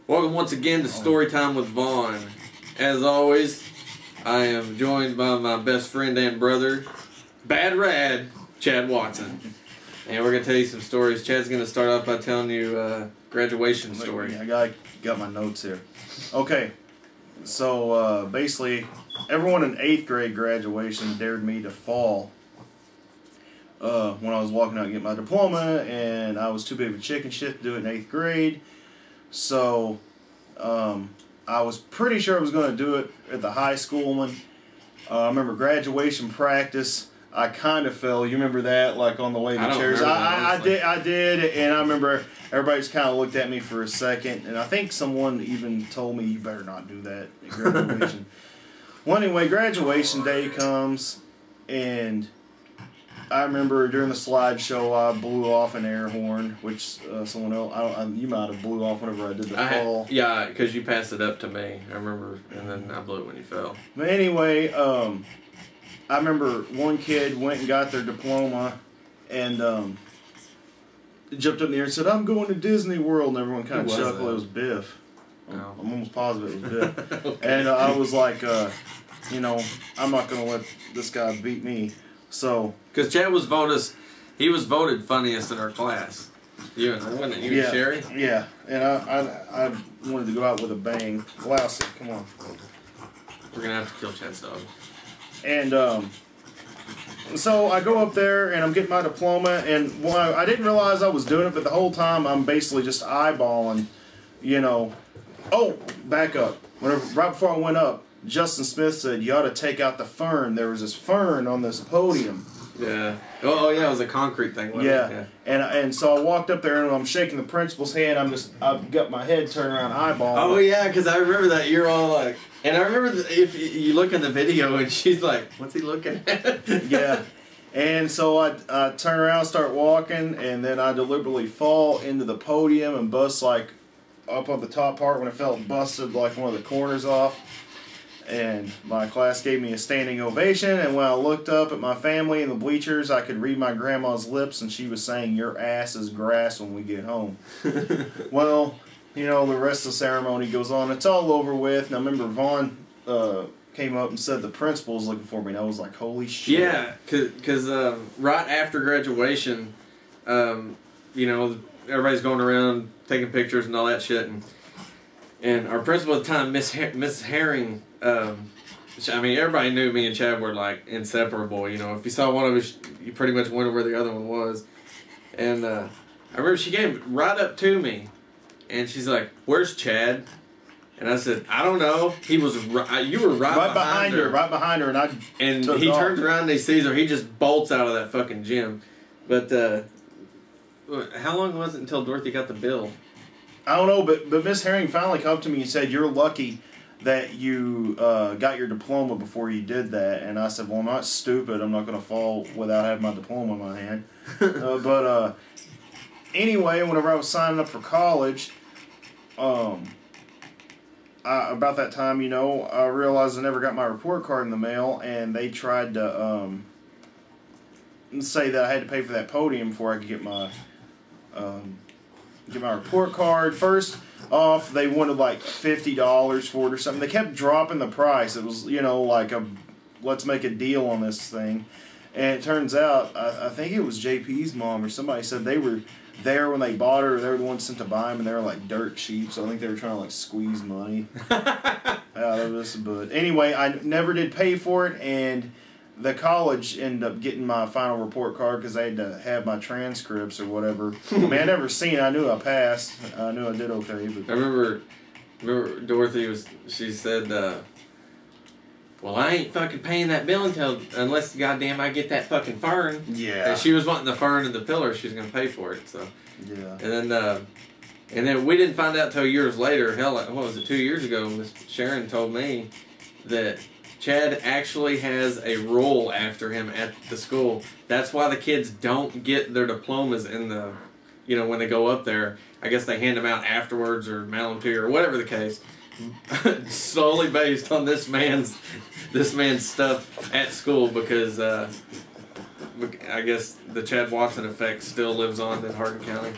Welcome once again to Storytime with Vaughn. As always, I am joined by my best friend and brother, Bad Rad, Chad Watson. And we're going to tell you some stories. Chad's going to start off by telling you a graduation story. I got my notes here. Okay, so basically, everyone in 8th grade graduation dared me to fall when I was walking out to get my diploma, and I was too big of a chicken shit to do it in 8th grade. So I was pretty sure I was going to do it at the high school one. I remember graduation practice. I kind of fell. You remember that, like on the way to chairs? I did, and I remember everybody just kind of looked at me for a second, and I think someone even told me, "You better not do that at graduation." Well, anyway, graduation day comes, and I remember during the slideshow I blew off an air horn, which someone else, you might have blew off whenever I did the fall. Yeah, because you passed it up to me. I remember, and then I blew it when you fell. But anyway, I remember one kid went and got their diploma and jumped up in the air and said, "I'm going to Disney World," and everyone kind of chuckled. It was Biff. Oh. I'm almost positive it was Biff. Okay. And I was like, you know, I'm not going to let this guy beat me. So, because Chad was voted funniest in our class. You and Sherry? Yeah, and I wanted to go out with a bang. Lousy, come on. We're going to have to kill Chad's dog. And so I go up there and I'm getting my diploma, and I didn't realize I was doing it, but the whole time I'm basically just eyeballing, you know. Oh, back up. Right before I went up, Justin Smith said, "You ought to take out the fern." There was this fern on this podium. Yeah. Oh yeah, it was a concrete thing. Wasn't it? Yeah. And so I walked up there and I'm shaking the principal's hand. I've got my head turned around eyeballing. Oh yeah, because I remember that you're all like, and I remember if you look in the video and she's like, "What's he looking at?" Yeah. And so I turn around, start walking, and then I deliberately fall into the podium and bust like up on the top part. When I fell, busted like one of the corners off. And my class gave me a standing ovation, and when I looked up at my family in the bleachers, I could read my grandma's lips, and she was saying, "Your ass is grass when we get home." Well, you know, the rest of the ceremony goes on. It's all over with, and I remember Vaughn came up and said the principal was looking for me, and I was like, holy shit. Yeah, because right after graduation, you know, everybody's going around taking pictures and all that shit, and our principal at the time, Miss Herring, I mean, everybody knew me and Chad were like inseparable. You know, if you saw one of us, you pretty much went where the other one was. And I remember she came right up to me, and she's like, "Where's Chad?" And I said, "I don't know. He was you were right behind her, right behind her." And he turns around and he sees her. He just bolts out of that fucking gym. But how long was it until Dorothy got the bill? I don't know, but Miss Herring finally came up to me and said, "You're lucky that you got your diploma before you did that." And I said, "Well, I'm not stupid. I'm not going to fall without having my diploma in my hand." But anyway, whenever I was signing up for college, about that time, you know, I realized I never got my report card in the mail, and they tried to say that I had to pay for that podium before I could get my report card. First off, they wanted like $50 for it or something. They kept dropping the price. It was, you know, like let's make a deal on this thing. And it turns out, I think it was JP's mom or somebody said they were there when they bought her. They were the ones sent to buy them, and they were like dirt cheap. So I think they were trying to like squeeze money out of us. But anyway, I never did pay for it, and the college ended up getting my final report card because they had to have my transcripts or whatever. I mean, I never seen it. I knew I passed. I knew I did okay. But I remember Dorothy she said, "Well, I ain't fucking paying that bill unless goddamn I get that fucking fern." Yeah. And she was wanting the fern and the pillar. She was gonna pay for it. So yeah. And then we didn't find out till years later. Hell, what was it? 2 years ago, Miss Sharon told me that Chad actually has a roll after him at the school. That's why the kids don't get their diplomas in the, you know, when they go up there. I guess they hand them out afterwards or mail them to you or whatever the case. Solely based on this man's stuff at school, because I guess the Chad Watson effect still lives on in Hardin County.